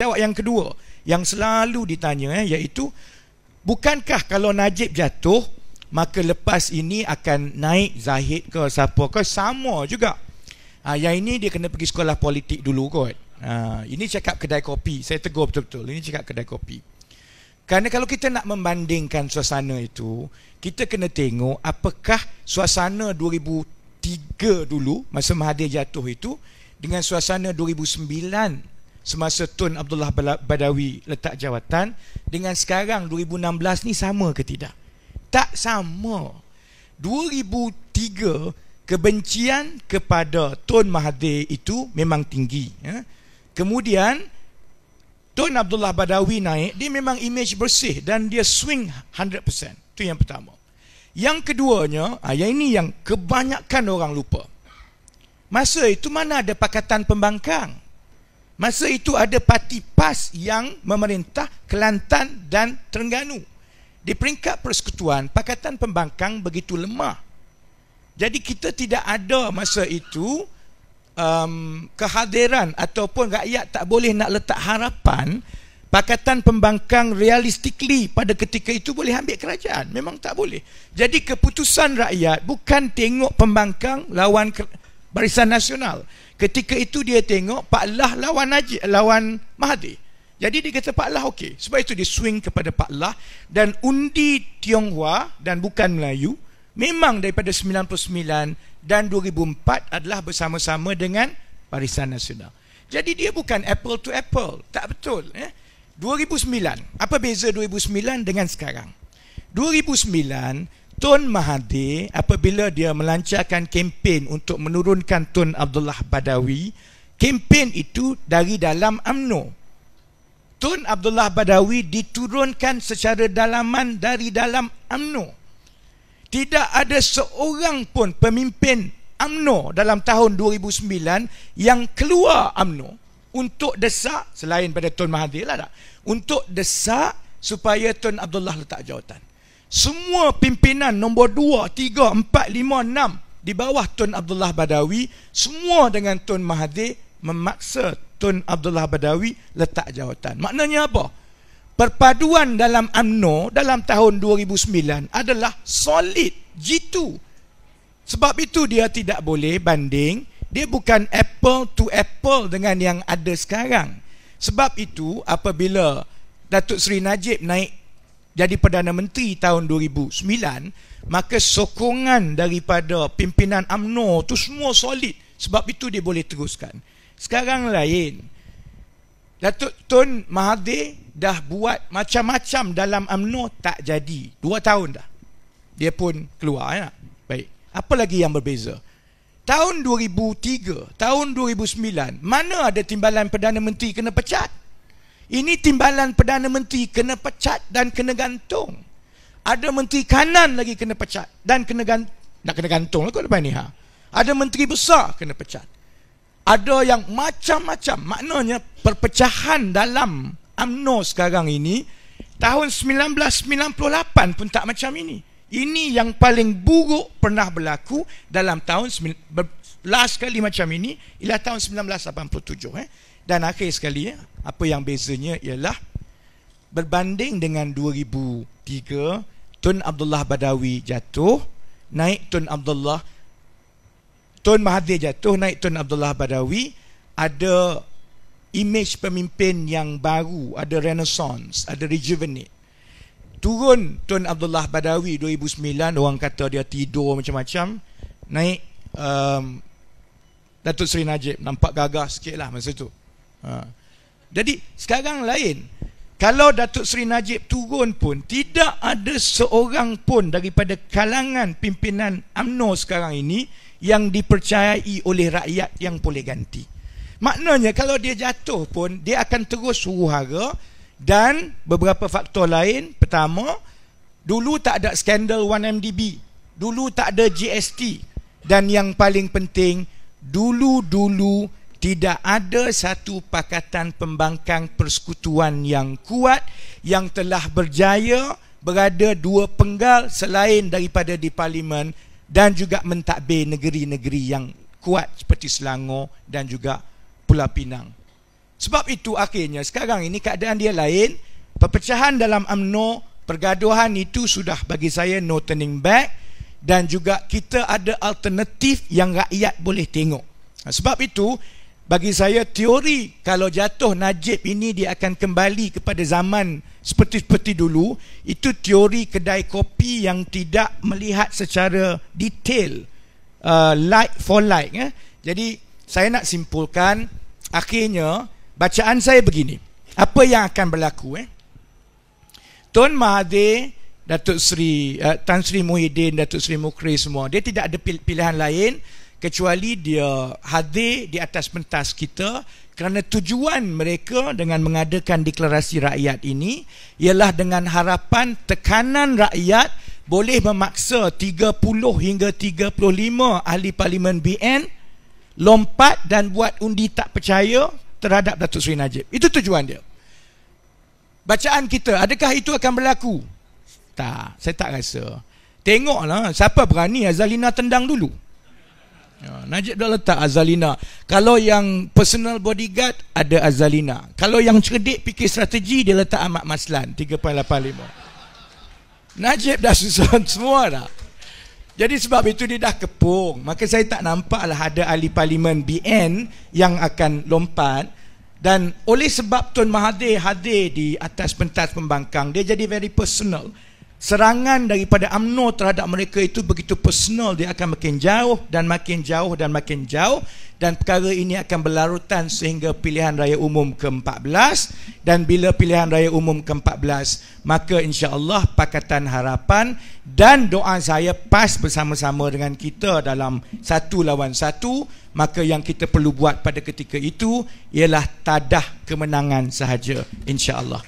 Tengok yang kedua, yang selalu ditanya, iaitu bukankah kalau Najib jatuh, maka lepas ini akan naik Zahid ke siapa ke, sama juga. Yang ini dia kena pergi sekolah politik dulu kot. Ini cakap kedai kopi, saya tegur betul-betul, ini cakap kedai kopi. Kerana kalau kita nak membandingkan suasana itu, kita kena tengok apakah suasana 2003 dulu, masa Mahathir jatuh itu, dengan suasana 2009 semasa Tun Abdullah Badawi letak jawatan, dengan sekarang 2016 ni sama ke tidak? Tak sama. 2003 kebencian kepada Tun Mahathir itu memang tinggi. Kemudian Tun Abdullah Badawi naik, dia memang image bersih dan dia swing 100%. Itu yang pertama. Yang keduanya, yang ini yang kebanyakan orang lupa. Masa itu mana ada Pakatan Pembangkang? Masa itu ada parti PAS yang memerintah Kelantan dan Terengganu. Di peringkat persekutuan, Pakatan Pembangkang begitu lemah. Jadi kita tidak ada masa itu kehadiran ataupun rakyat tak boleh nak letak harapan Pakatan Pembangkang realistically pada ketika itu boleh ambil kerajaan. Memang tak boleh. Jadi keputusan rakyat bukan tengok Pembangkang lawan Barisan Nasional. Ketika itu dia tengok Pak Lah lawan Mahathir. Jadi dia kata Pak Lah okey. Sebab itu dia swing kepada Pak Lah, dan undi Tionghoa dan bukan Melayu memang daripada 99 dan 2004 adalah bersama-sama dengan Barisan Nasional. Jadi dia bukan apple to apple. Tak betul. 2009. Apa beza 2009 dengan sekarang? 2009, Tun Mahathir apabila dia melancarkan kempen untuk menurunkan Tun Abdullah Badawi, kempen itu dari dalam UMNO. Tun Abdullah Badawi diturunkan secara dalaman dari dalam UMNO. Tidak ada seorang pun pemimpin UMNO dalam tahun 2009 yang keluar UMNO untuk desak, selain pada Tun Mahathir lah, untuk desak supaya Tun Abdullah letak jawatan. Semua pimpinan nombor 2, 3, 4, 5, 6 di bawah Tun Abdullah Badawi, semua dengan Tun Mahathir memaksa Tun Abdullah Badawi letak jawatan. Maknanya apa? Perpaduan dalam UMNO dalam tahun 2009 adalah solid, jitu. Sebab itu dia tidak boleh banding. Dia bukan apple to apple dengan yang ada sekarang. Sebab itu apabila Datuk Seri Najib naik jadi Perdana Menteri tahun 2009, maka sokongan daripada pimpinan UMNO tu semua solid. Sebab itu dia boleh teruskan. Sekarang lain. Datuk Tun Mahathir dah buat macam-macam dalam UMNO, tak jadi. 2 tahun dah dia pun keluar. Baik. Apa lagi yang berbeza? Tahun 2003, tahun 2009, mana ada timbalan Perdana Menteri kena pecat? Ini timbalan Perdana Menteri kena pecat dan kena gantung. Ada Menteri Kanan lagi kena pecat dan kena gantung lah kot lepas ni. Ada Menteri Besar kena pecat. Ada yang macam-macam. Maknanya perpecahan dalam UMNO sekarang ini, tahun 1998 pun tak macam ini. Ini yang paling buruk pernah berlaku dalam tahun last kali macam ini ialah tahun 1987. Dan akhir sekali, apa yang bezanya ialah berbanding dengan 2003, Tun Abdullah Badawi jatuh, naik Tun Mahathir jatuh, naik Tun Abdullah Badawi, ada image pemimpin yang baru, ada renaissance, ada rejuvenate. Turun Tun Abdullah Badawi 2009, orang kata dia tidur macam-macam. Naik Datuk Seri Najib, nampak gagah sikit lah masa tu. Jadi sekarang lain. Kalau Datuk Seri Najib turun pun, tidak ada seorang pun daripada kalangan pimpinan UMNO sekarang ini yang dipercayai oleh rakyat yang boleh ganti. Maknanya kalau dia jatuh pun, dia akan terus huru-hara. Dan beberapa faktor lain. Pertama, dulu tak ada skandal 1MDB, dulu tak ada GST, dan yang paling penting, dulu tidak ada satu Pakatan Pembangkang Persekutuan yang kuat, yang telah berjaya berada 2 penggal selain daripada di Parlimen, dan juga mentadbir negeri-negeri yang kuat seperti Selangor dan juga Pulau Pinang. Sebab itu akhirnya sekarang ini keadaan dia lain. Perpecahan dalam UMNO, pergaduhan itu sudah bagi saya no turning back. Dan juga kita ada alternatif yang rakyat boleh tengok. Sebab itu bagi saya teori kalau jatuh Najib ini dia akan kembali kepada zaman seperti dulu, itu teori kedai kopi yang tidak melihat secara detail like for like. Jadi saya nak simpulkan, akhirnya bacaan saya begini. Apa yang akan berlaku? Tun Mahathir, Datuk Seri Tan Sri Muhyiddin, Datuk Seri Mukri semua, dia tidak ada pilihan lain kecuali dia hadir di atas pentas kita, kerana tujuan mereka dengan mengadakan deklarasi rakyat ini ialah dengan harapan tekanan rakyat boleh memaksa 30 hingga 35 ahli Parlimen BN lompat dan buat undi tak percaya terhadap Datuk Seri Najib. Itu tujuan dia. Bacaan kita, adakah itu akan berlaku? Tak, saya tak rasa. Tengoklah siapa berani Azalina tendang dulu. Najib dah letak Azalina. Kalau yang personal bodyguard, ada Azalina. Kalau yang cerdik fikir strategi, dia letak Ahmad Maslan 3.85. Najib dah susun semua dah. Jadi sebab itu dia dah kepung. Maka saya tak nampaklah ada ahli Parlimen BN yang akan lompat. Dan oleh sebab Tun Mahathir hadir di atas pentas pembangkang, dia jadi very personal. Serangan daripada UMNO terhadap mereka itu begitu personal, dia akan makin jauh dan makin jauh dan makin jauh, dan perkara ini akan berlarutan sehingga pilihan raya umum ke-14. Dan bila pilihan raya umum ke-14, maka insya-Allah Pakatan Harapan dan doa saya PAS bersama-sama dengan kita dalam 1 lawan 1. Maka yang kita perlu buat pada ketika itu ialah tadah kemenangan sahaja, insya-Allah.